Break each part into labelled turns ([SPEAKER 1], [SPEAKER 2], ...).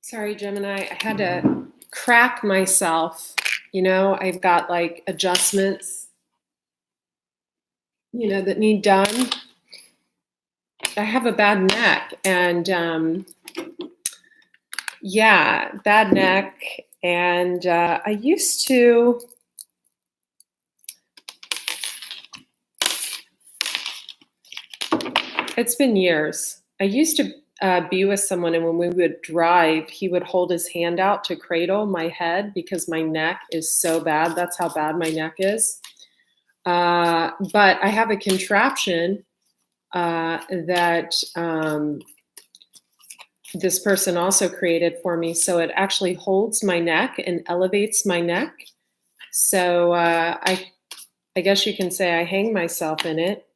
[SPEAKER 1] Sorry, Gemini. I had to crack myself. I've got like adjustments, that need done. I have a bad neck and yeah, bad neck. And it's been years. I used to be with someone, and when we would drive, he would hold his hand out to cradle my head because my neck is so bad. That's how bad my neck is. But I have a contraption that this person also created for me. So it actually holds my neck and elevates my neck. So I guess you can say I hang myself in it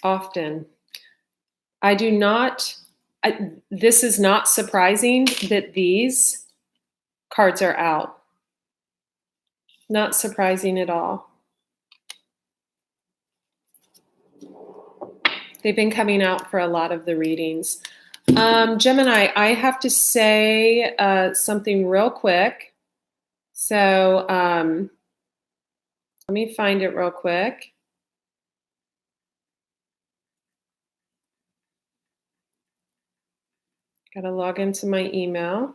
[SPEAKER 1] often. I do not, this is not surprising that these cards are out. Not surprising at all. They've been coming out for a lot of the readings. Gemini, I have to say something real quick. So let me find it real quick. Got to log into my email.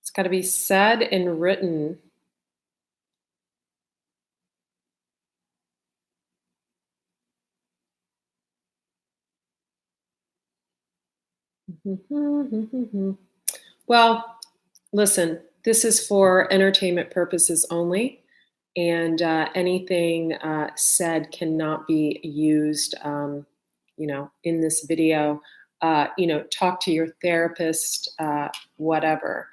[SPEAKER 1] It's got to be said and written. Well, listen, this is for entertainment purposes only, and anything said cannot be used, in this video. Talk to your therapist, whatever.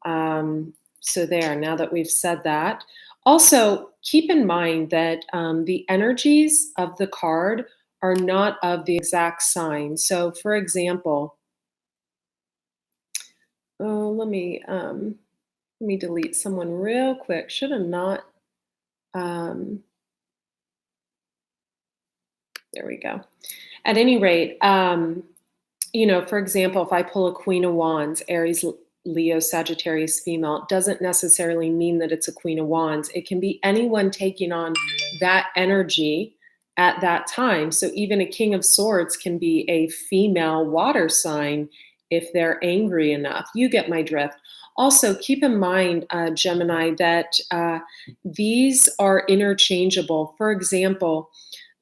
[SPEAKER 1] So there, now that we've said that. Also, keep in mind that the energies of the card are not of the exact sign. So for example, let me delete someone real quick. Should have not. There we go. At any rate, for example, if I pull a Queen of Wands, Aries, Leo, Sagittarius, female, doesn't necessarily mean that it's a Queen of Wands. It can be anyone taking on that energy at that time. So even a King of Swords can be a female water sign if they're angry enough. You get my drift. Also, keep in mind, Gemini, that these are interchangeable. For example,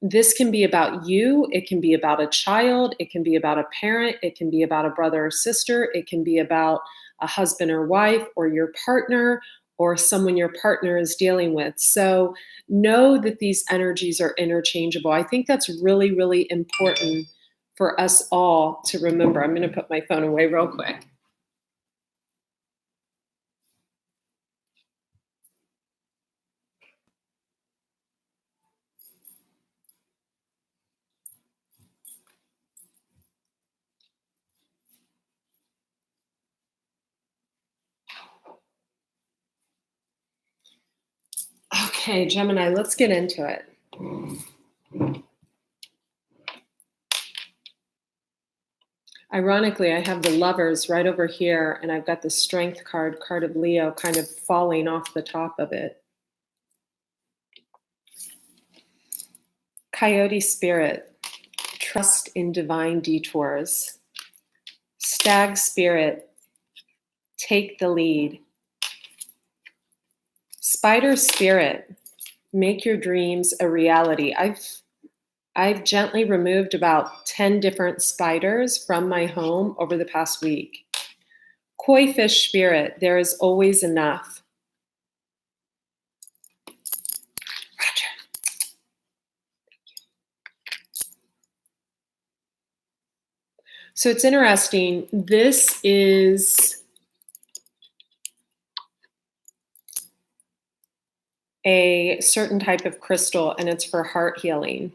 [SPEAKER 1] this can be about you, it can be about a child, it can be about a parent, it can be about a brother or sister, it can be about a husband or wife, or your partner, or someone your partner is dealing with. So know that these energies are interchangeable. I think that's really, really important for us all to remember. I'm going to put my phone away real quick. Okay, Gemini, let's get into it. Ironically, I have the Lovers right over here, and I've got the Strength card of Leo, kind of falling off the top of it. Coyote Spirit, trust in divine detours. Stag Spirit, take the lead. Spider Spirit, make your dreams a reality. I've gently removed about 10 different spiders from my home over the past week. Koi Fish Spirit, there is always enough. Roger. So it's interesting. This is a certain type of crystal, and it's for heart healing.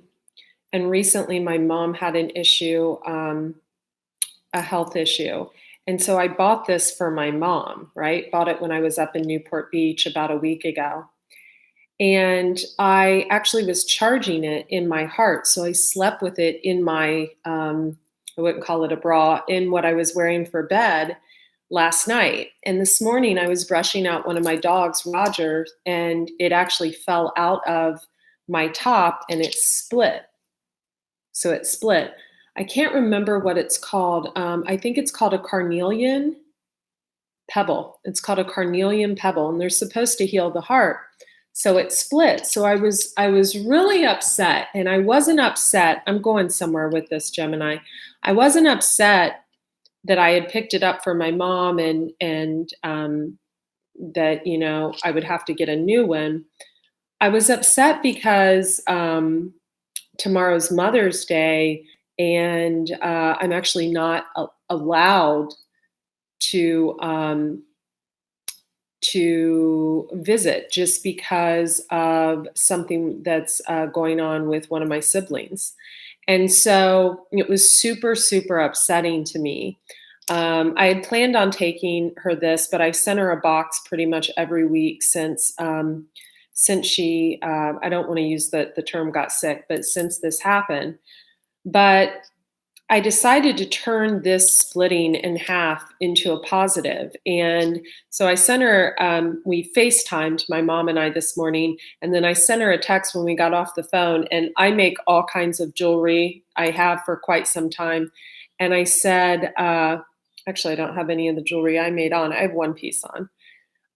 [SPEAKER 1] And recently my mom had an issue, a health issue. And so I bought this for my mom, right? Bought it when I was up in Newport Beach about a week ago. And I actually was charging it in my heart. So I slept with it in my, I wouldn't call it a bra, in what I was wearing for bed last night. And this morning I was brushing out one of my dogs, Roger, and it actually fell out of my top and it split. So it split. I can't remember what it's called. I think it's called a carnelian pebble. It's called a carnelian pebble, and they're supposed to heal the heart. So it split. So I was really upset, and I wasn't upset. I'm going somewhere with this, Gemini. I wasn't upset that I had picked it up for my mom and that I would have to get a new one. I was upset because tomorrow's Mother's Day, and I'm actually not allowed to visit just because of something that's going on with one of my siblings. And so it was super, super upsetting to me. I had planned on taking her this, but I sent her a box pretty much every week since she, I don't want to use the term got sick, but since this happened. But I decided to turn this splitting in half into a positive. And so I sent her, we FaceTimed, my mom and I, this morning. And then I sent her a text when we got off the phone. And I make all kinds of jewelry. I have for quite some time. And I said, actually, I don't have any of the jewelry I made on. I have one piece on.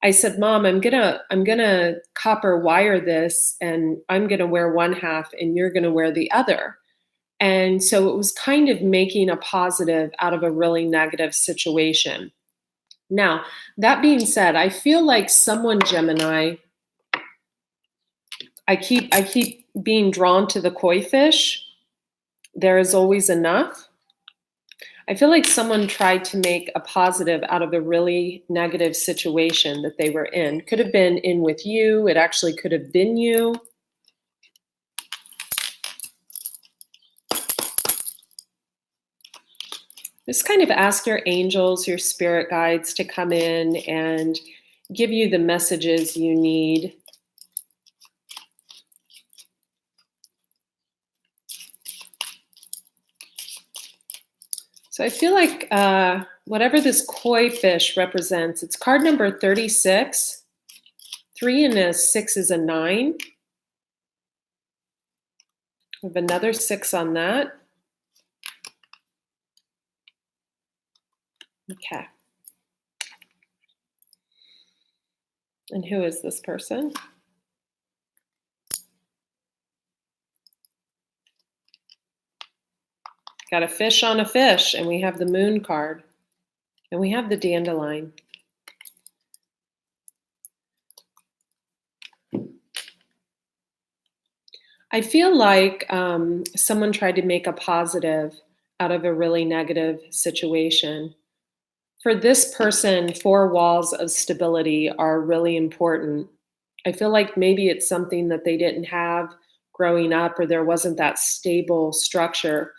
[SPEAKER 1] I said, Mom, I'm gonna copper wire this, and I'm gonna wear one half and you're gonna wear the other. And so it was kind of making a positive out of a really negative situation. Now, that being said, I feel like someone, Gemini, I keep being drawn to the koi fish. There is always enough. I feel like someone tried to make a positive out of a really negative situation that they were in. Could have been in with you. It actually could have been you. Just kind of ask your angels, your spirit guides to come in and give you the messages you need. So I feel like whatever this koi fish represents, it's card number 36. 3 and a 6 is a 9. We have another 6 on that. Okay. And who is this person? Got a fish on a fish, and we have the moon card, and we have the dandelion. I feel like someone tried to make a positive out of a really negative situation. For this person, 4 walls of stability are really important. I feel like maybe it's something that they didn't have growing up, or there wasn't that stable structure.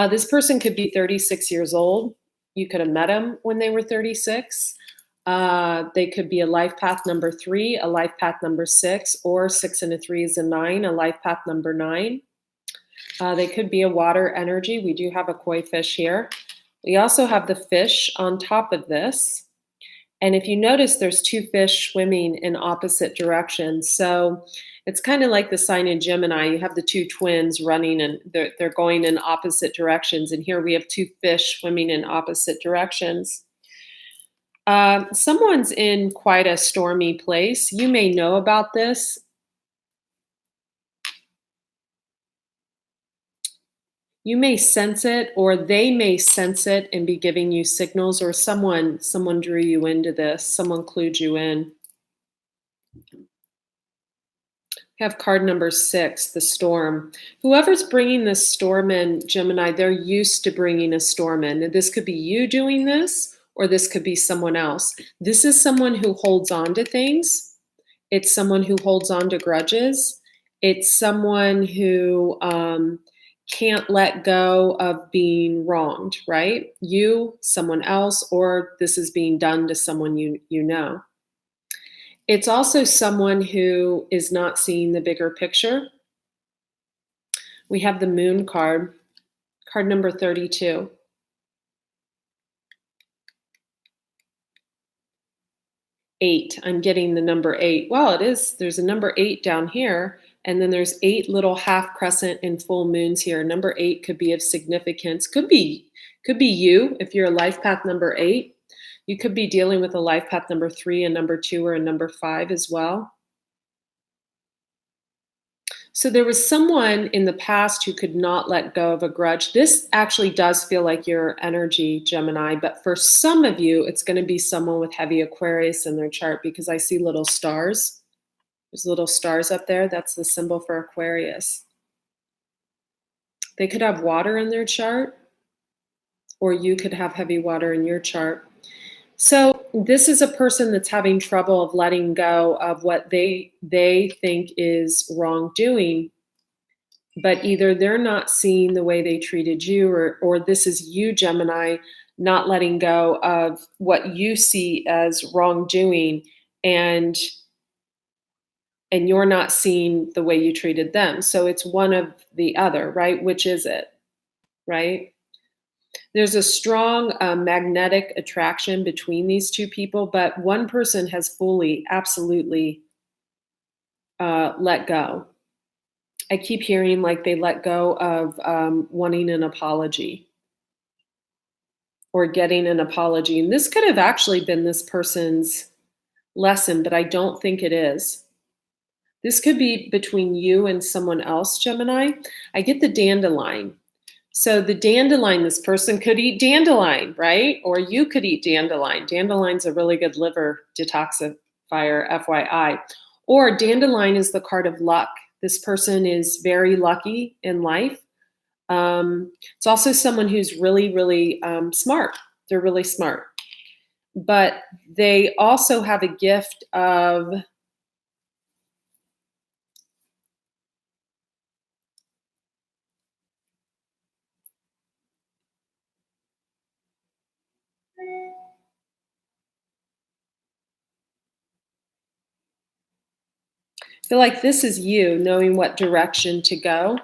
[SPEAKER 1] This person could be 36 years old. You could have met them when they were 36. They could be a life path number 3, a life path number 6, or 6 and a 3 is a 9, a life path number 9. They could be a water energy. We do have a koi fish here. We also have the fish on top of this. And if you notice, there's 2 fish swimming in opposite directions. So it's kind of like the sign in Gemini. You have the 2 twins running, and they're going in opposite directions. And here we have 2 fish swimming in opposite directions. Someone's in quite a stormy place. You may know about this. You may sense it, or they may sense it and be giving you signals, or someone drew you into this. Someone clued you in. We have card number 6, the storm. Whoever's bringing this storm in, Gemini, they're used to bringing a storm in. This could be you doing this, or this could be someone else. This is someone who holds on to things. It's someone who holds on to grudges. It's someone who can't let go of being wronged, right? You, someone else, or this is being done to someone you know. It's also someone who is not seeing the bigger picture. We have the Moon card, card number 32. Eight. I'm getting the number 8. Well, it is. There's a number 8 down here, and then there's 8 little half crescent and full moons here. Number 8 could be of significance. Could be you if you're a life path number 8. You could be dealing with a life path number 3, a number 2, or a number 5 as well. So there was someone in the past who could not let go of a grudge. This actually does feel like your energy, Gemini, but for some of you, it's going to be someone with heavy Aquarius in their chart, because I see little stars. There's little stars up there. That's the symbol for Aquarius. They could have water in their chart, or you could have heavy water in your chart. So this is a person that's having trouble of letting go of what they think is wrongdoing, but either they're not seeing the way they treated you, or this is you, Gemini, not letting go of what you see as wrongdoing, and you're not seeing the way you treated them. So it's one of the other, right? Which is it, right? There's a strong magnetic attraction between these two people, but one person has fully, absolutely let go. I keep hearing like they let go of wanting an apology or getting an apology. And this could have actually been this person's lesson, but I don't think it is. This could be between you and someone else, Gemini. I get the dandelion. So the dandelion, this person could eat dandelion, right? Or you could eat dandelion. Dandelion's a really good liver detoxifier, FYI. Or dandelion is the card of luck. This person is very lucky in life. It's also someone who's really, really smart. They're really smart. But they also have a gift of I feel like this is you knowing what direction to go,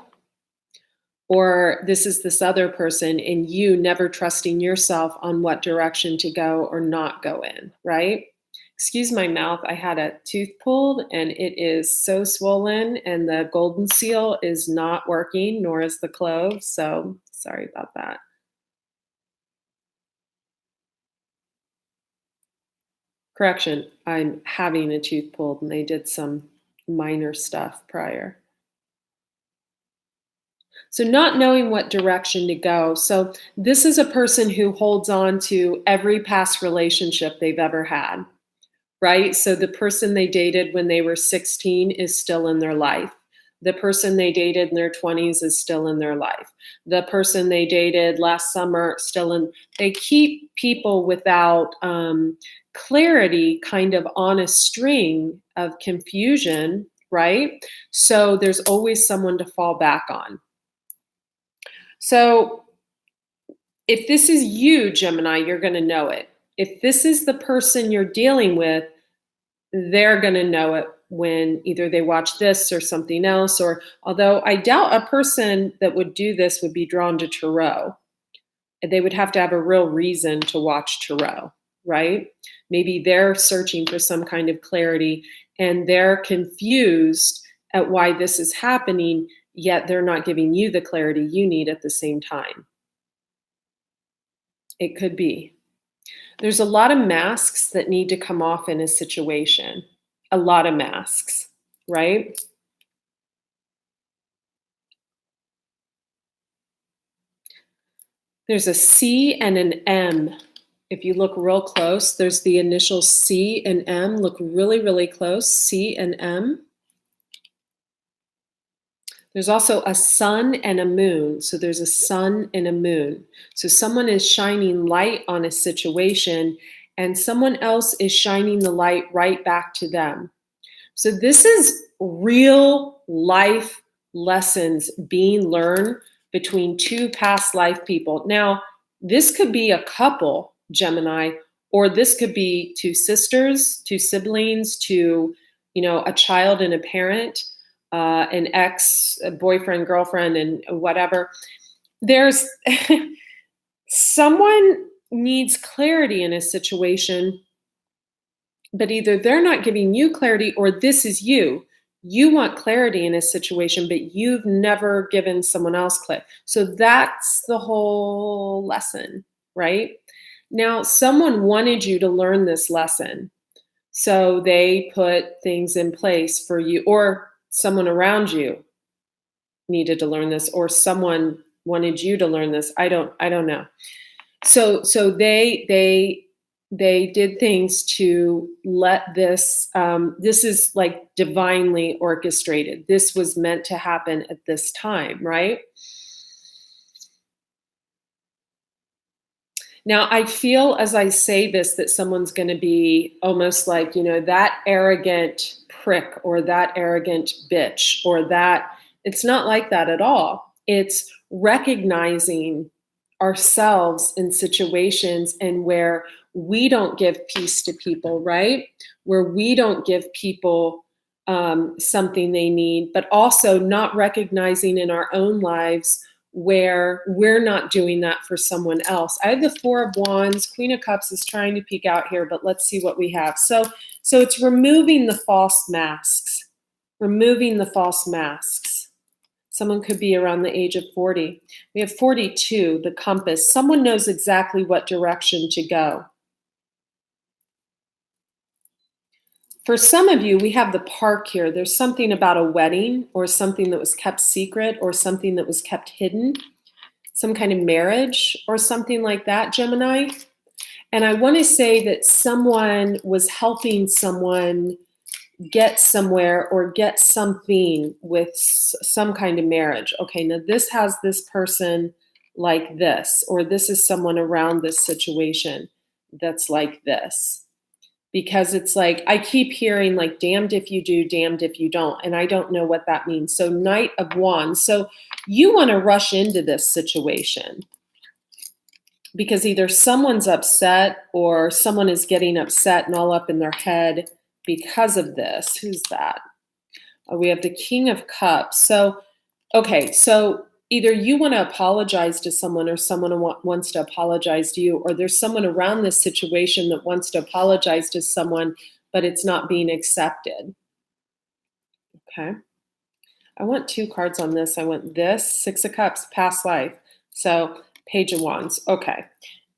[SPEAKER 1] or this is this other person and you never trusting yourself on what direction to go or not go in, right? Excuse my mouth. I had a tooth pulled and it is so swollen, and the golden seal is not working, nor is the clove. So sorry about that. Correction, I'm having a tooth pulled and they did some minor stuff prior. So not knowing what direction to go. So this is a person who holds on to every past relationship they've ever had, right? So the person they dated when they were 16 is still in their life. The person they dated in their 20s is still in their life. The person they dated last summer still in. They keep people without clarity kind of on a string of confusion, right? So there's always someone to fall back on. So if this is you, Gemini, you're going to know it. If this is the person you're dealing with, they're going to know it when either they watch this or something else, or although I doubt a person that would do this would be drawn to tarot. They would have to have a real reason to watch tarot, right? Maybe they're searching for some kind of clarity and they're confused at why this is happening, yet they're not giving you the clarity you need at the same time. It could be. There's a lot of masks that need to come off in a situation. A lot of masks, right? There's a C and an M. If you look real close, there's the initial C and M. Look really, really close, C and M. There's also a sun and a moon. So there's a sun and a moon. So someone is shining light on a situation and someone else is shining the light right back to them. So this is real life lessons being learned between two past life people. Now, this could be a couple, Gemini, Or this could be two sisters, two siblings, to, a child and a parent, an ex, a boyfriend, girlfriend, and whatever. There's someone needs clarity in a situation, but either they're not giving you clarity or this is you. You want clarity in a situation, but you've never given someone else clarity. So that's the whole lesson, right? Now, someone wanted you to learn this lesson. So they put things in place for you, or someone around you needed to learn this, or someone wanted you to learn this. I don't know. So they did things to let this, this is like divinely orchestrated. This was meant to happen at this time, right? Now, I feel as I say this that someone's going to be almost like, that arrogant prick or that arrogant bitch or that. It's not like that at all. It's recognizing ourselves in situations and where we don't give peace to people, right? Where we don't give people something they need, but also not recognizing in our own lives where we're not doing that for someone else. I have the Four of Wands. Queen of Cups is trying to peek out here, but let's see what we have. So it's removing the false masks. Removing the false masks. Someone could be around the age of 40. We have 42, the compass. Someone knows exactly what direction to go. For some of you, we have the park here. There's something about a wedding or something that was kept secret or something that was kept hidden, some kind of marriage or something like that, Gemini. And I want to say that someone was helping someone get somewhere or get something with some kind of marriage. Okay, now this has this person like this, or this is someone around this situation that's like this. Because it's like, I keep hearing like, damned if you do, damned if you don't. And I don't know what that means. So Knight of Wands. So you want to rush into this situation because either someone's upset or someone is getting upset and all up in their head because of this. Who's that? We have the King of Cups. So, okay, so either you want to apologize to someone or someone wants to apologize to you, or there's someone around this situation that wants to apologize to someone, but it's not being accepted. Okay. I want two cards on this. I want this, Six of Cups, past life. So Page of Wands. Okay.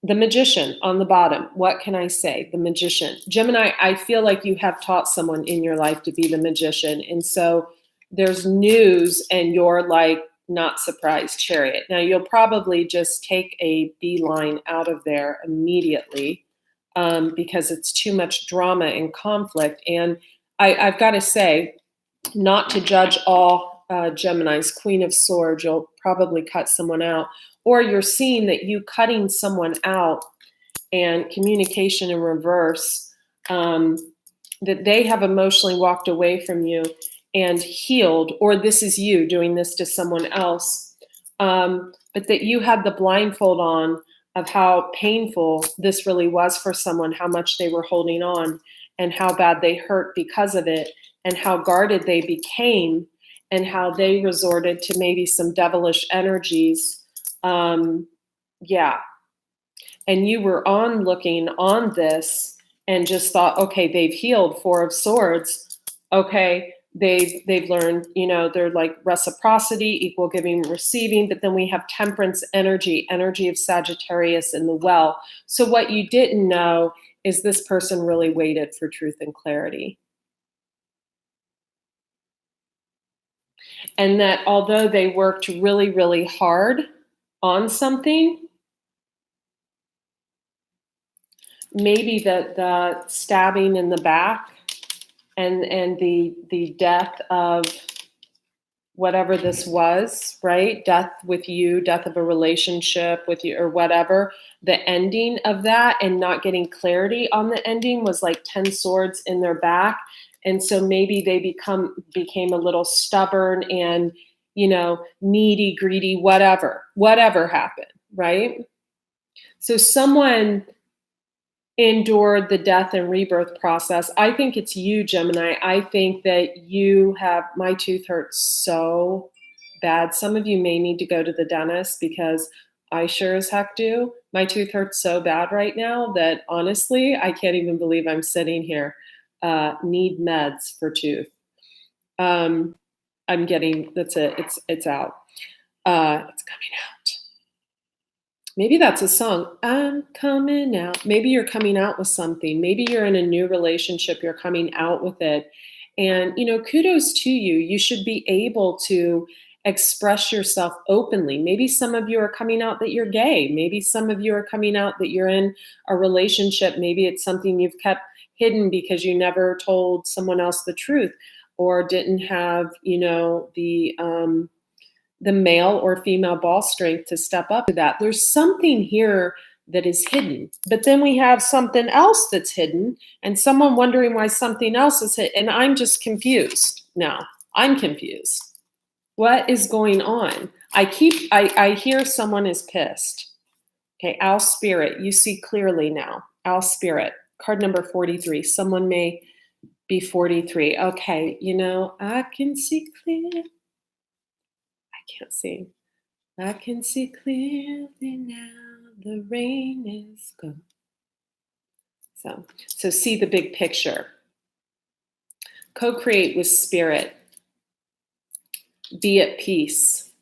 [SPEAKER 1] The Magician on the bottom. What can I say? The Magician. Gemini, I feel like you have taught someone in your life to be the magician. And so there's news and you're like, not surprised, Chariot. Now you'll probably just take a beeline out of there immediately because it's too much drama and conflict. And I've got to say, not to judge all Geminis, Queen of Swords, you'll probably cut someone out. Or you're seeing that you cutting someone out and communication in reverse, that they have emotionally walked away from you and healed, or this is you doing this to someone else, but that you had the blindfold on of how painful this really was for someone, how much they were holding on and how bad they hurt because of it and how guarded they became and how they resorted to maybe some devilish energies. Yeah. And you were looking on this and just thought, okay, they've healed. Four of Swords. Okay, they've learned, they're like reciprocity, equal giving, receiving, but then we have Temperance energy of Sagittarius in the Well. So what you didn't know is this person really waited for truth and clarity. And that although they worked really, really hard on something, maybe the stabbing in the back and the death of whatever this was, right? Death with you, death of a relationship with you or whatever, the ending of that and not getting clarity on the ending was like 10 swords in their back. And so maybe they became a little stubborn and, needy, greedy, whatever happened, right? So someone endured the death and rebirth process. I think it's you, Gemini. I think that you have, my tooth hurts so bad. Some of you may need to go to the dentist because I sure as heck do. My tooth hurts so bad right now that honestly, I can't even believe I'm sitting here. Need meds for tooth. I'm getting, that's it. It's out. It's coming out. Maybe that's a song. I'm coming out. Maybe you're coming out with something. Maybe you're in a new relationship. You're coming out with it. And, kudos to you. You should be able to express yourself openly. Maybe some of you are coming out that you're gay. Maybe some of you are coming out that you're in a relationship. Maybe it's something you've kept hidden because you never told someone else the truth or didn't have, the male or female ball strength to step up to that. There's something here that is hidden. But then we have something else that's hidden and someone wondering why something else is hidden. And I'm just confused now. I'm confused. What is going on? I hear someone is pissed. Okay, Owl Spirit, you see clearly now. Owl Spirit, card number 43. Someone may be 43. Okay, I can see clear. Can't see. I can see clearly now. The rain is gone. So see the big picture. Co-create with spirit. Be at peace.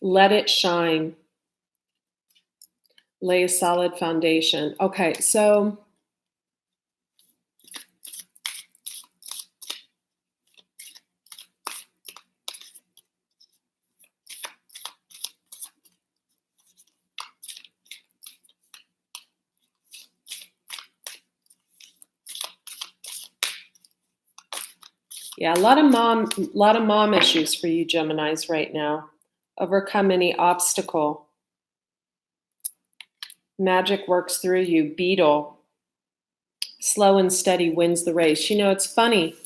[SPEAKER 1] Let it shine. Lay a solid foundation. Okay, so yeah, a lot of mom issues for you Geminis right now. Overcome any obstacle. Magic works through you. Beetle. Slow and steady wins the race. It's funny.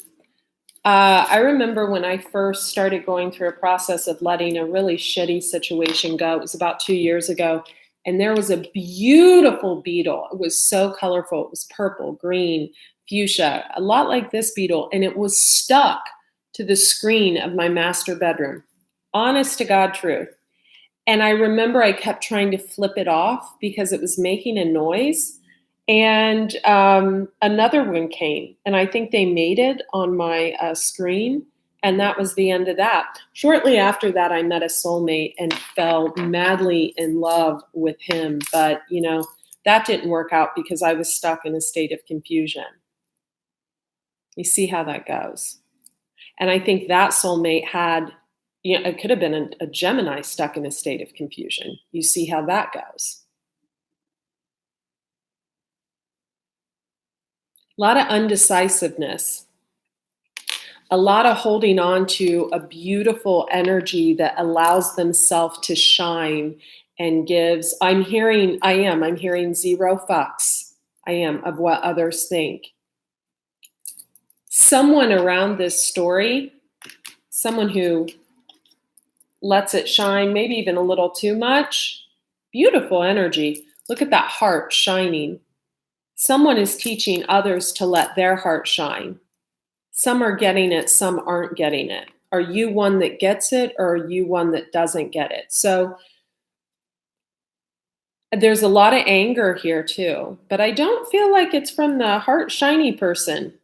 [SPEAKER 1] I remember when I first started going through a process of letting a really shitty situation go. It was about 2 years ago. And there was a beautiful beetle. It was so colorful. It was purple, green, fuchsia, a lot like this beetle. And it was stuck to the screen of my master bedroom. Honest to God truth. And I remember I kept trying to flip it off because it was making a noise. And another one came, and I think they mated on my screen, and that was the end of that. Shortly after that, I met a soulmate and fell madly in love with him. But, that didn't work out because I was stuck in a state of confusion. You see how that goes. And I think that soulmate had, it could have been a Gemini stuck in a state of confusion. You see how that goes. A lot of undecisiveness, a lot of holding on to a beautiful energy that allows themselves to shine and gives, I'm hearing zero fucks. I am of what others think. Someone around this story, someone who lets it shine, maybe even a little too much, beautiful energy. Look at that heart shining. Someone is teaching others to let their heart shine. Some are getting it, some aren't getting it. Are you one that gets it or are you one that doesn't get it? So there's a lot of anger here too, but I don't feel like it's from the heart shiny person.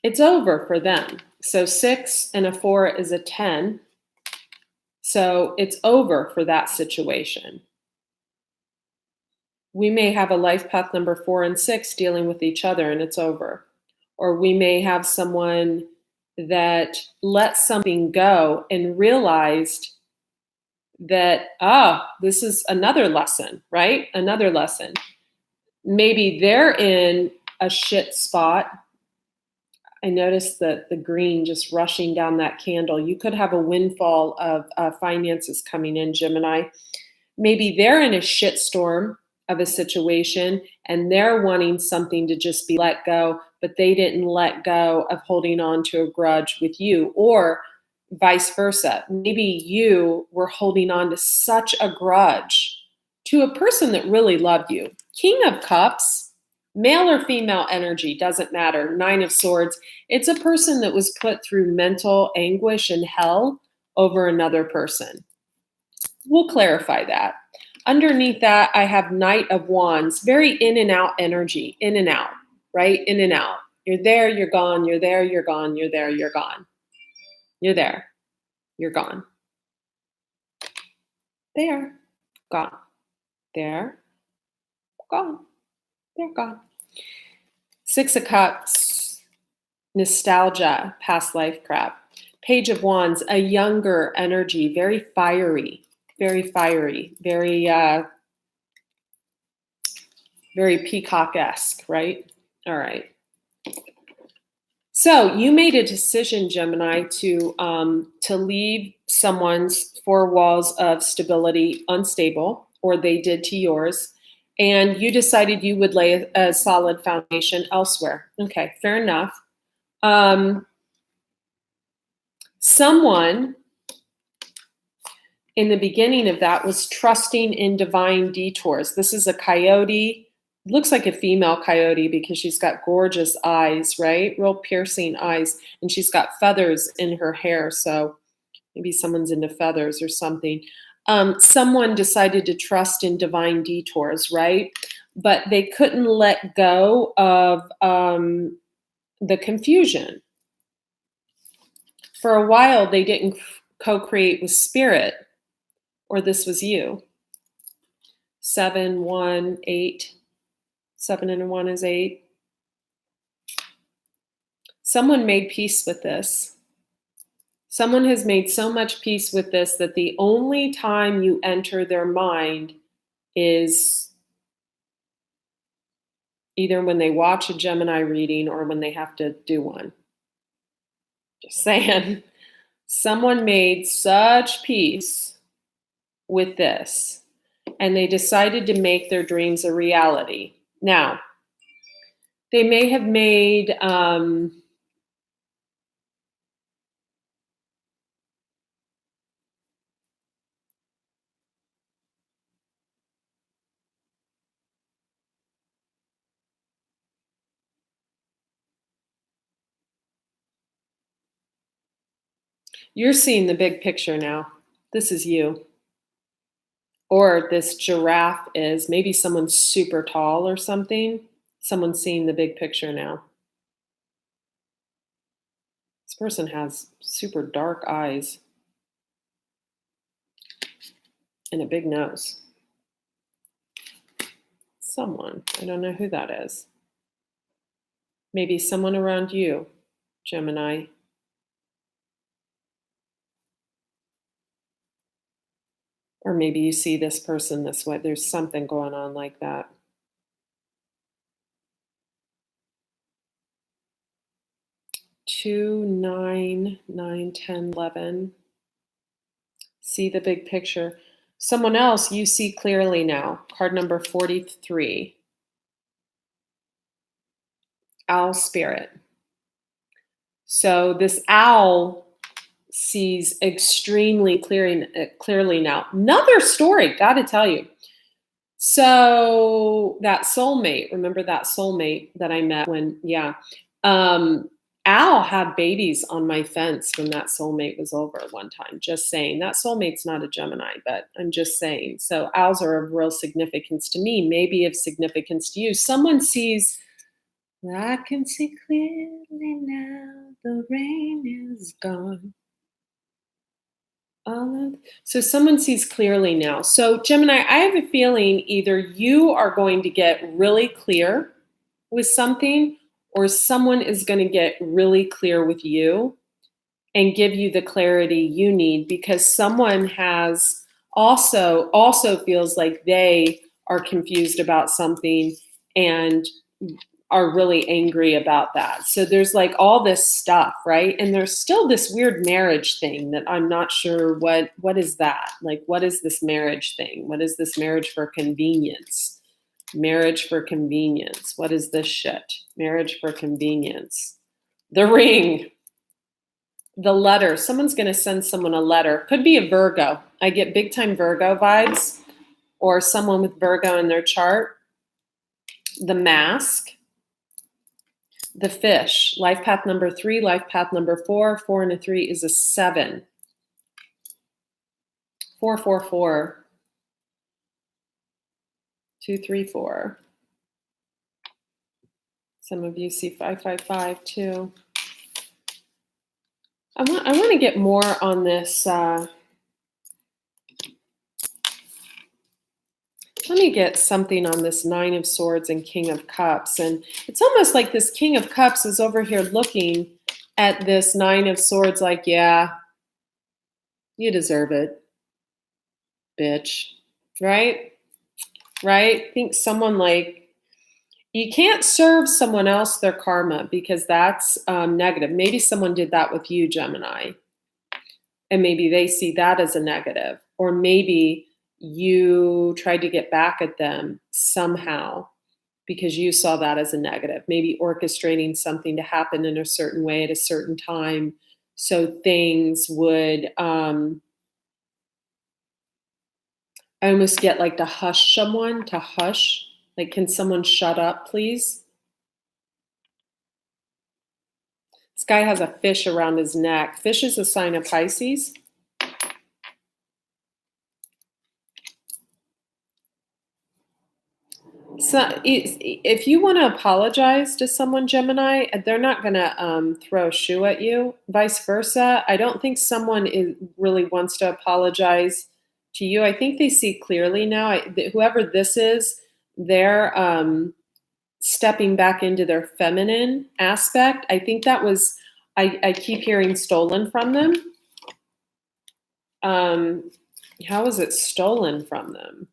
[SPEAKER 1] It's over for them. So 6 and a 4 is a 10. So it's over for that situation. We may have a life path number 4 and 6 dealing with each other and it's over. Or we may have someone that let something go and realized that, this is another lesson, right? Another lesson. Maybe they're in a shit spot. I noticed that the green just rushing down that candle. You could have a windfall of finances coming in, Gemini. Maybe they're in a shitstorm of a situation and they're wanting something to just be let go, but they didn't let go of holding on to a grudge with you. Or vice versa. Maybe you were holding on to such a grudge to a person that really loved you. King of Cups, male or female energy, doesn't matter. Nine of Swords, it's a person that was put through mental anguish and hell over another person. We'll clarify that. Underneath that, I have Knight of Wands, very in and out energy, in and out, right? In and out. You're there, you're gone, you're there, you're gone, you're there, you're gone. You're there, you're gone. There, gone. There, gone. They're gone. Six of Cups, nostalgia, past life crap. Page of Wands, a younger energy, very fiery, very peacock-esque, right? All right. So you made a decision, Gemini, to leave someone's four walls of stability unstable, or they did to yours, and you decided you would lay a solid foundation elsewhere. Okay, fair enough. Someone in the beginning of that was trusting in divine detours. This is a coyote. Looks like a female coyote because she's got gorgeous eyes, right? Real piercing eyes. And she's got feathers in her hair. So maybe someone's into feathers or something. Someone decided to trust in divine detours, right? But they couldn't let go of the confusion. For a while, they didn't co-create with spirit, or this was you. 7, 1, 8. 7 and 1 is 8. Someone made peace with this. Someone has made so much peace with this that the only time you enter their mind is either when they watch a Gemini reading or when they have to do one. Just saying. Someone made such peace with this, and they decided to make their dreams a reality. Now, they may have made you're seeing the big picture now. This is you. Or this giraffe is, maybe someone's super tall or something. Someone's seeing the big picture now. This person has super dark eyes and a big nose. Someone, I don't know who that is. Maybe someone around you, Gemini. Or maybe you see this person this way. There's something going on like that. Two, 9, 9, 10, 11. See the big picture. Someone else you see clearly now. Card number 43. Owl spirit. So this owl sees extremely clearly now. Another story, got to tell you. So that soulmate, remember that soulmate that I met when, Al had babies on my fence when that soulmate was over one time. Just saying. That soulmate's not a Gemini, but I'm just saying. So owls are of real significance to me, maybe of significance to you. Someone sees, I can see clearly now, the rain is gone. So someone sees clearly now. So Gemini, I have a feeling either you are going to get really clear with something, or someone is going to get really clear with you and give you the clarity you need, because someone has also feels like they are confused about something and are really angry about that. So there's like all this stuff, right? And there's still this weird marriage thing that I'm not sure what is that? Like, what is this marriage thing? What is this marriage for convenience? Marriage for convenience. What is this shit? Marriage for convenience. The ring. The letter. Someone's going to send someone a letter. Could be a Virgo. I get big time Virgo vibes, or someone with Virgo in their chart. The Mask. The Fish. Life path number 3, life path number 4. 4 and a 3 is a 7. 4, 4, 4. 2, 3, 4. Some of you see 5, 5, 5 too. I want to get more on this. Let me get something on this 9 of Swords and King of Cups. And it's almost like this King of Cups is over here looking at this 9 of Swords like, yeah, you deserve it, bitch. Right? Right? I think someone like, you can't serve someone else their karma because that's negative. Maybe someone did that with you, Gemini. And maybe they see that as a negative. Or maybe you tried to get back at them somehow because you saw that as a negative. Maybe orchestrating something to happen in a certain way at a certain time so things would, I almost get like to hush someone, to hush. Like, can someone shut up, please? This guy has a fish around his neck. Fish is a sign of Pisces. So if you want to apologize to someone, Gemini, they're not going to throw a shoe at you. Vice versa. I don't think someone really wants to apologize to you. I think they see clearly now. Whoever this is, they're stepping back into their feminine aspect. I think that was, I keep hearing stolen from them. How is it stolen from them?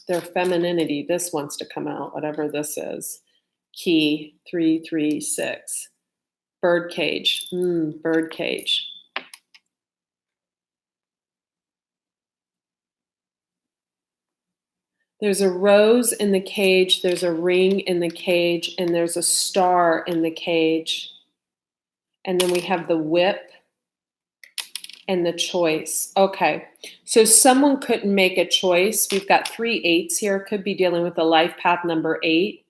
[SPEAKER 1] Their femininity. This wants to come out, whatever this is. Key 336. Birdcage. Birdcage. There's a rose in the cage, there's a ring in the cage, and there's a star in the cage. And then we have the whip and the choice. Okay, so someone couldn't make a choice. We've got 3 8s here. Could be dealing with a life path number 8.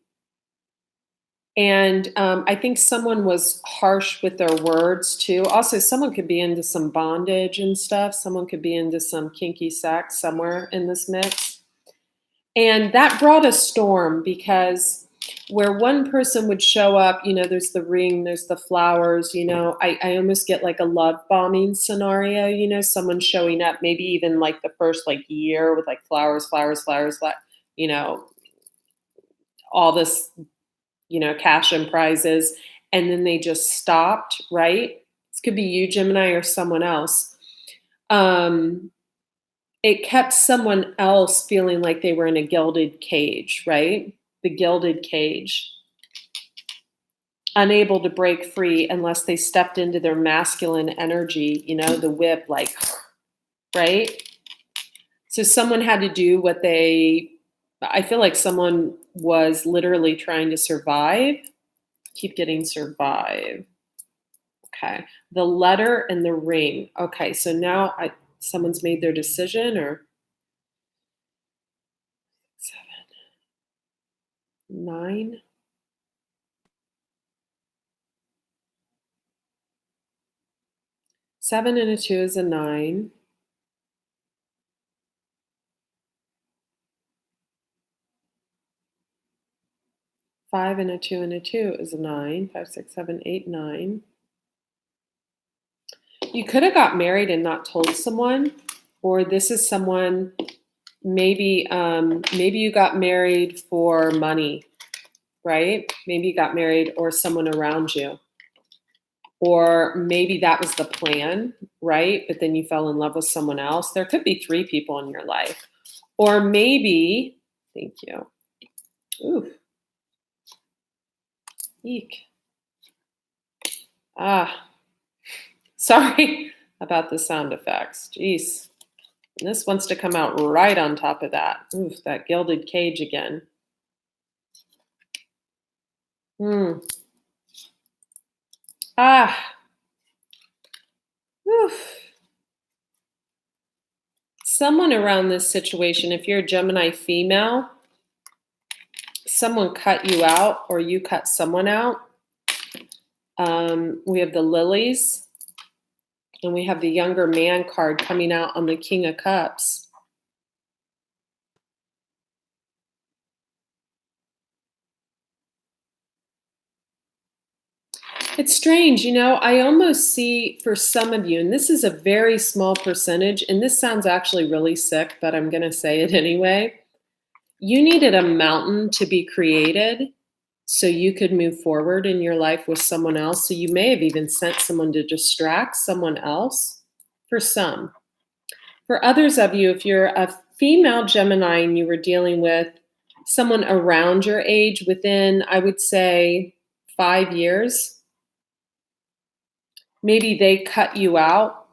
[SPEAKER 1] And I think someone was harsh with their words too. Also, someone could be into some bondage and stuff. Someone could be into some kinky sex somewhere in this mix. And that brought a storm because where one person would show up, there's the ring, there's the flowers, I almost get like a love bombing scenario, someone showing up, maybe even like the first year with like flowers, all this, cash and prizes. And then they just stopped, right? This could be you, Gemini, or someone else. It kept someone else feeling like they were in a gilded cage, right? The gilded cage. Unable to break free unless they stepped into their masculine energy, the whip, right? So someone had to do what I feel like someone was literally trying to survive. Keep getting survive. Okay. The letter and the ring. Okay. So now someone's made their decision, or 7, 9. Seven and a 2 is a 9. 5 and a 2 and a 2 is a 9. 5, 6, 7, 8, 9. You could have got married and not told someone, or this is someone, maybe you got married for money, right? Maybe you got married, or someone around you. Or maybe that was the plan, right? But then you fell in love with someone else. There could be 3 people in your life. Or maybe, thank you. Ooh. Eek. Sorry about the sound effects. Jeez. And this wants to come out right on top of that. Ooh, that gilded cage again. Oof. Someone around this situation, if you're a Gemini female, someone cut you out or you cut someone out. We have the lilies, and we have the younger man card coming out on the King of Cups. It's strange, I almost see for some of you, and this is a very small percentage, and this sounds actually really sick, but I'm going to say it anyway. You needed a mountain to be created so you could move forward in your life with someone else. So you may have even sent someone to distract someone else for some. For others of you, if you're a female Gemini and you were dealing with someone around your age within, I would say, 5 years, maybe they cut you out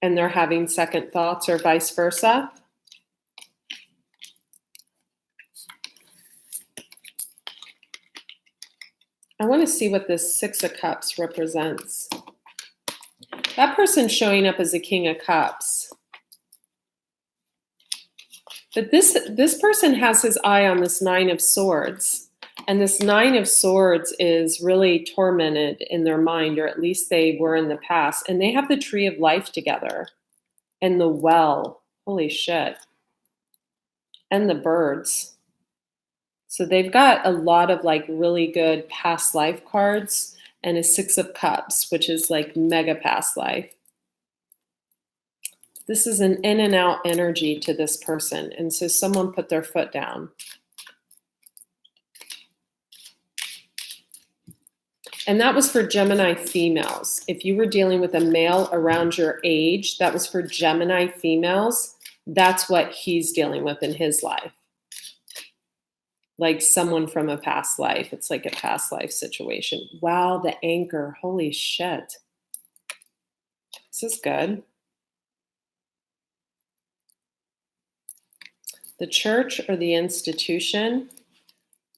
[SPEAKER 1] and they're having second thoughts or vice versa. I want to see what this Six of Cups represents. That person's showing up as a King of Cups. But this person has his eye on this Nine of Swords. And this Nine of Swords is really tormented in their mind, or at least they were in the past. And they have the Tree of Life together and the well. Holy shit. And the birds. So they've got a lot of like really good past life cards and a Six of Cups, which is like mega past life. This is an in and out energy to this person. And so someone put their foot down. And that was for Gemini females. If you were dealing with a male around your age, that was for Gemini females. That's what he's dealing with in his life. Like someone from a past life. It's like a past life situation. Wow, the anchor. Holy shit. This is good. The church or the institution,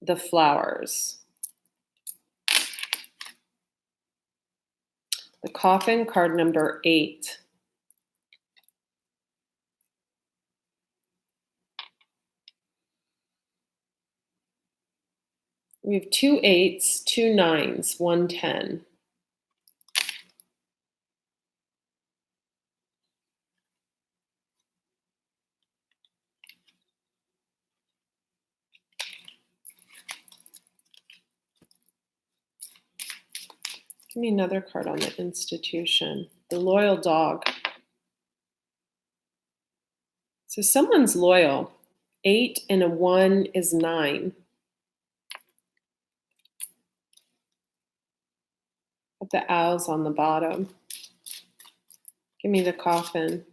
[SPEAKER 1] the flowers. The coffin, card number 8. We have 2 8s, 2 9s, 1 10. Give me another card on the institution. The loyal dog. So someone's loyal. 8 and a 1 is 9. Put the owls on the bottom. Give me the coffin.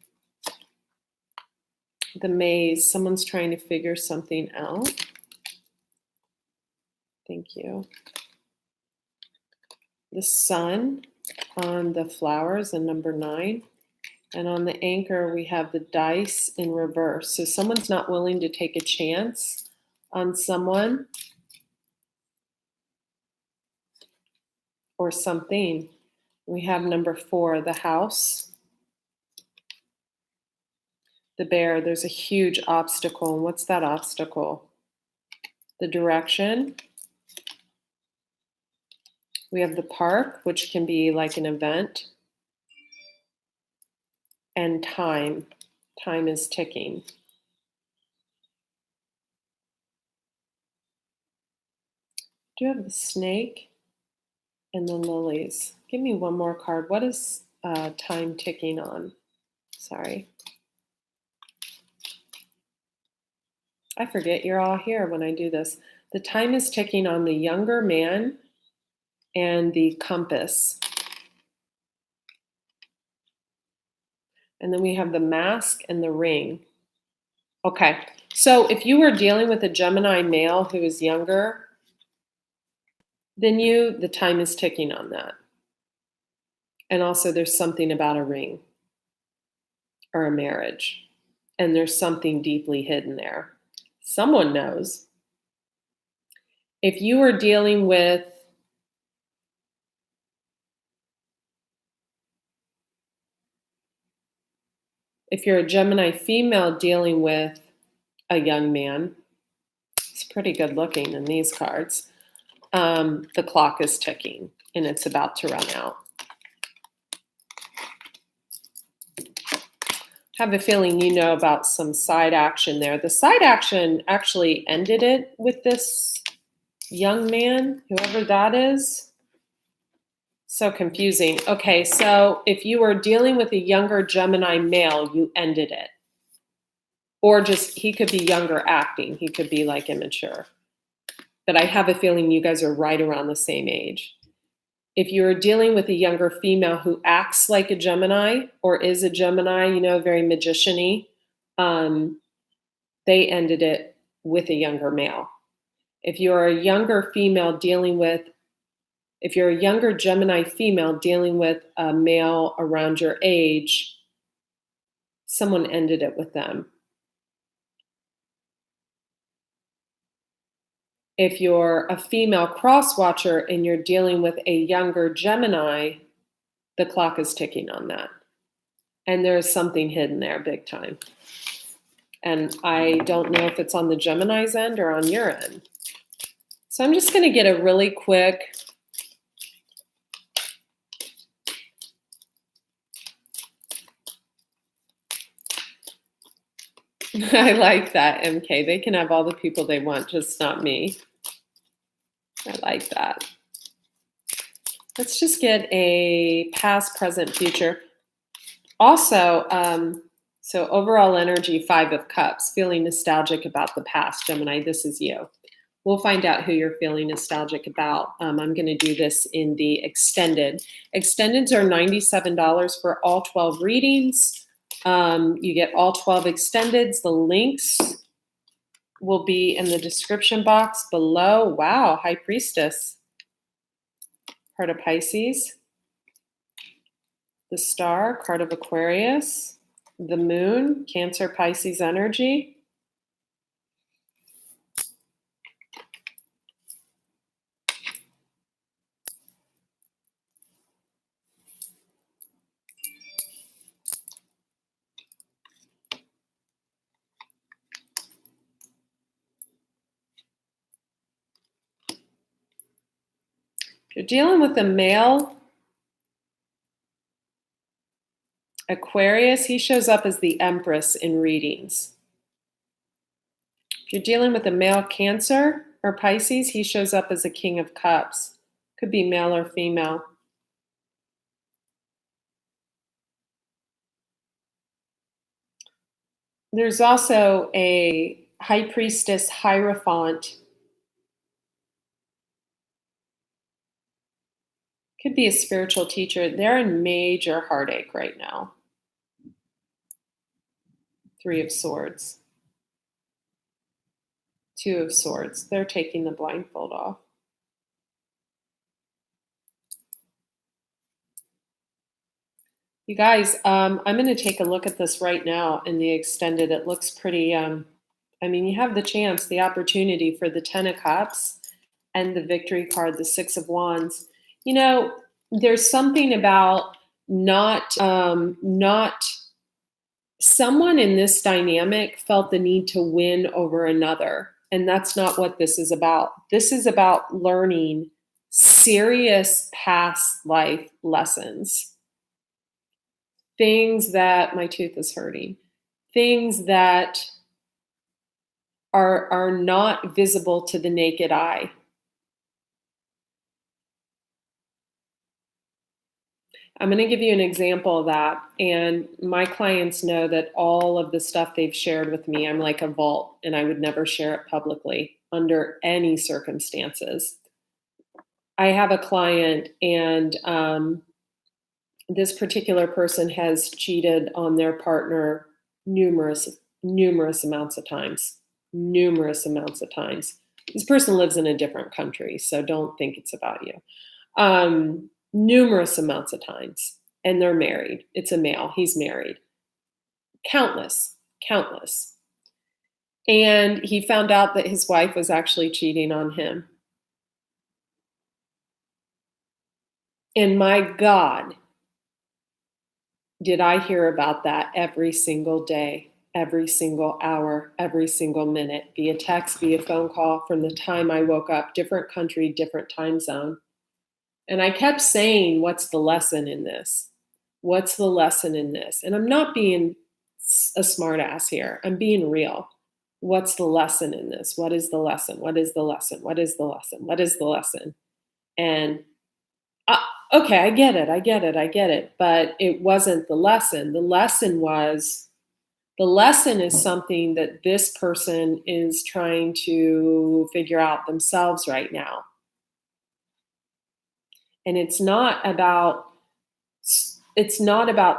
[SPEAKER 1] The maze. Someone's trying to figure something out. Thank you. The sun on the flowers and number 9. And on the anchor, we have the dice in reverse. So someone's not willing to take a chance on someone or something. We have number 4, the house. The bear, there's a huge obstacle. And what's that obstacle? The direction. We have the park, which can be like an event. And time. Time is ticking. Do you have the snake and the lilies? Give me one more card. What is time ticking on? Sorry. I forget you're all here when I do this. The time is ticking on the younger man and the compass. And then we have the mask and the ring. Okay, so if you were dealing with a Gemini male who is younger than you, the time is ticking on that. And also there's something about a ring or a marriage. And there's something deeply hidden there. Someone knows. If you are dealing with If you're a Gemini female dealing with a young man, it's pretty good looking in these cards. The clock is ticking and it's about to run out. I have a feeling you know about some side action there. The side action actually ended it with this young man, whoever that is. So confusing. Okay, so if you were dealing with a younger Gemini male, you ended it. Or just, he could be younger acting. He could be like immature. But I have a feeling you guys are right around the same age. If you're dealing with a younger female who acts like a Gemini or is a Gemini, you know, very magician-y, they ended it with a younger male. If you're a younger female dealing with, if you're a younger Gemini female dealing with a male around your age, someone ended it with them. If you're a female cross watcher and you're dealing with a younger Gemini, the clock is ticking on that. And there's something hidden there big time. And I don't know if it's on the Gemini's end or on your end. So I'm just going to get a really quick I like that, MK. They can have all the people they want, just not me. I like that. Let's just get a past, present, future. Also, so overall energy, 5 of Cups, feeling nostalgic about the past. Gemini, this is you. We'll find out who you're feeling nostalgic about. I'm going to do this in the extended. Extendeds are $97 for all 12 readings. You get all 12 extendeds. The links will be in the description box below. Wow, High Priestess. Heart of Pisces. The Star, card of Aquarius. The Moon, Cancer, Pisces energy. If you're dealing with a male Aquarius, he shows up as the Empress in readings. If you're dealing with a male Cancer or Pisces, he shows up as a King of Cups. Could be male or female. There's also a High Priestess Hierophant. Could be a spiritual teacher. They're in major heartache right now. 3 of Swords. 2 of Swords. They're taking the blindfold off. You guys, I'm going to take a look at this right now in the extended. It looks pretty, I mean, you have the chance, the opportunity for the 10 of Cups and the Victory card, the 6 of Wands. You know, there's something about not someone in this dynamic felt the need to win over another. And that's not what this is about. This is about learning serious past life lessons. Things that, my tooth is hurting, things that are not visible to the naked eye. I'm going to give you an example of that. And my clients know that all of the stuff they've shared with me, I'm like a vault, and I would never share it publicly under any circumstances. I have a client, and this particular person has cheated on their partner numerous amounts of times. Numerous amounts of times. This person lives in a different country, so don't think it's about you. Numerous amounts of times. And they're married. It's a male. He's married. Countless. And he found out that his wife was actually cheating on him. And my God, did I hear about that every single day, every single hour, every single minute, via text, via phone call, from the time I woke up, different country, different time zone. And I kept saying, what's the lesson in this? What's the lesson in this? And I'm not being a smartass here. I'm being real. What's the lesson in this? What is the lesson? What is the lesson? What is the lesson? What is the lesson? And okay, I get it. I get it. I get it. But it wasn't the lesson. The lesson is something that this person is trying to figure out themselves right now. And it's not about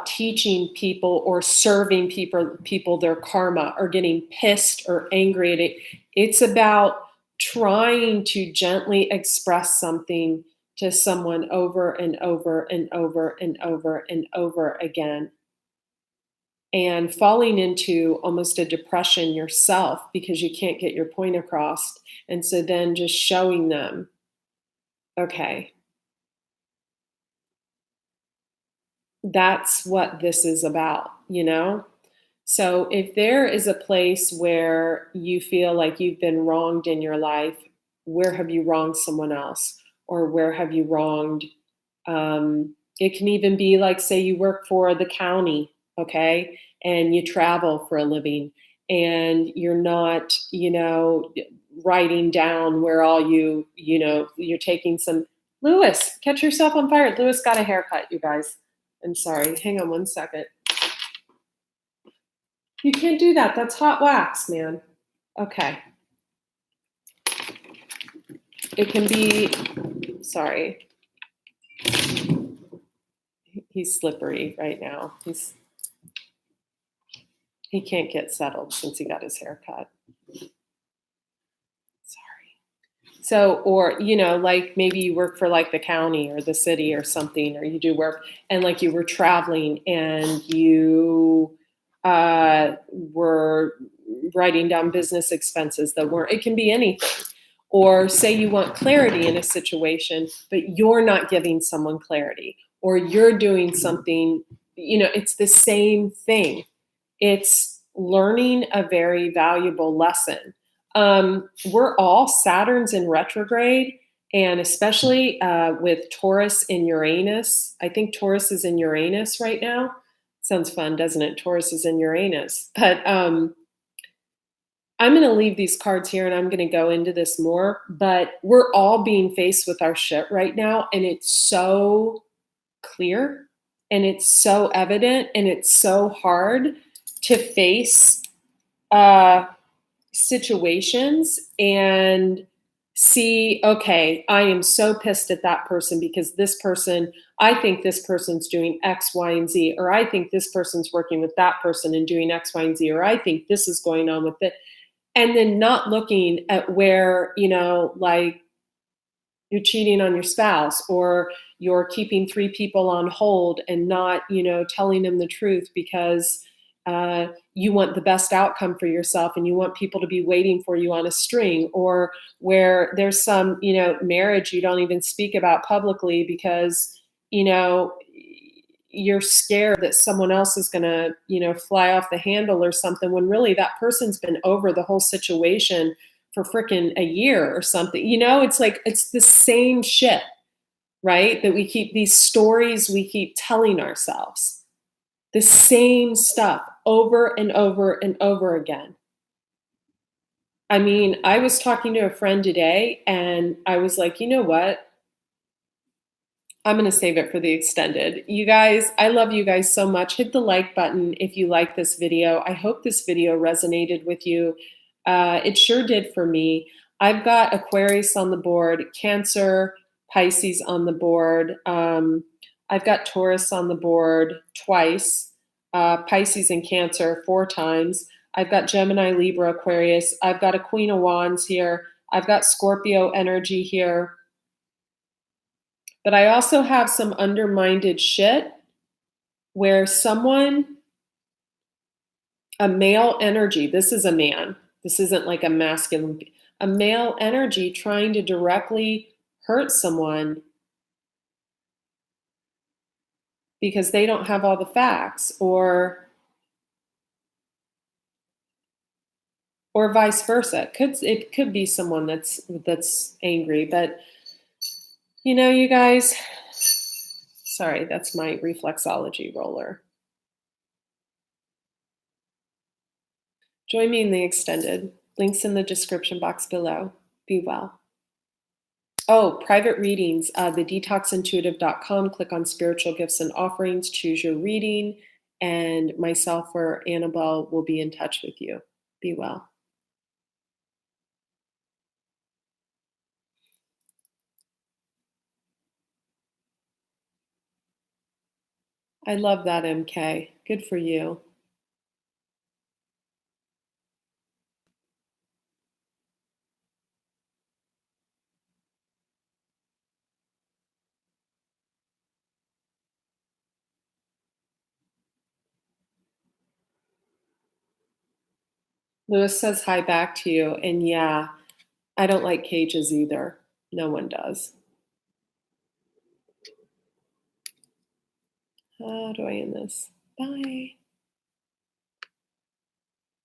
[SPEAKER 1] teaching people or serving people their karma or getting pissed or angry at it. It's about trying to gently express something to someone over and over and over and over and over again, and falling into almost a depression yourself because you can't get your point across. And so then just showing them, okay, that's what this is about, you know? So if there is a place where you feel like you've been wronged in your life, where have you wronged someone else? Or where have you wronged? It can even be like, say you work for the county, okay? And you travel for a living and you're not, writing down where all you're taking some. Lewis, catch yourself on fire. Lewis got a haircut, you guys. I'm sorry. Hang on one second. You can't do that. That's hot wax, man. Okay. It can be, sorry. He's slippery right now. He can't get settled since he got his hair cut. Sorry. So, or, like maybe you work for like the county or the city or something, or you do work and like you were traveling and you were writing down business expenses that weren't, it can be anything. Or say you want clarity in a situation, but you're not giving someone clarity, or you're doing something, it's the same thing. It's learning a very valuable lesson. We're all Saturn's in retrograde, and especially with Taurus in Uranus. I think Taurus is in Uranus right now. Sounds fun, doesn't it? Taurus is in Uranus. But I'm going to leave these cards here and I'm going to go into this more, but we're all being faced with our shit right now. And it's so clear and it's so evident and it's so hard to face situations and see, okay, I am so pissed at that person because this person, I think this person's doing X, Y, and Z, or I think this person's working with that person and doing X, Y, and Z, or I think this is going on with it. And then not looking at where, like you're cheating on your spouse or you're keeping 3 people on hold and not, telling them the truth because you want the best outcome for yourself and you want people to be waiting for you on a string, or where there's some, marriage you don't even speak about publicly because, you're scared that someone else is going to, fly off the handle or something, when really that person's been over the whole situation for freaking a year or something. It's like, it's the same shit, right? That we keep, these stories we keep telling ourselves, the same stuff over and over and over again. I mean, I was talking to a friend today and I was like, you know what? I'm going to save it for the extended. You guys, I love you guys so much. Hit the like button if you like this video. I hope this video resonated with you. It sure did for me. I've got Aquarius on the board, Cancer, Pisces on the board. I've got Taurus on the board twice, Pisces and Cancer 4 times. I've got Gemini, Libra, Aquarius. I've got a Queen of Wands here. I've got Scorpio energy here. But I also have some undermined shit where someone, a male energy, this is a man, this isn't like a masculine, a male energy trying to directly hurt someone because they don't have all the facts, or vice versa. It could be someone that's angry, but you guys, sorry, that's my reflexology roller. Join me in the extended. Links in the description box below. Be well. Oh, private readings, thedetoxintuitive.com. Click on spiritual gifts and offerings, choose your reading, and myself or Annabelle will be in touch with you. Be well. I love that, MK. Good for you. Lewis says hi back to you. And yeah, I don't like cages either. No one does. How do I end this? Bye.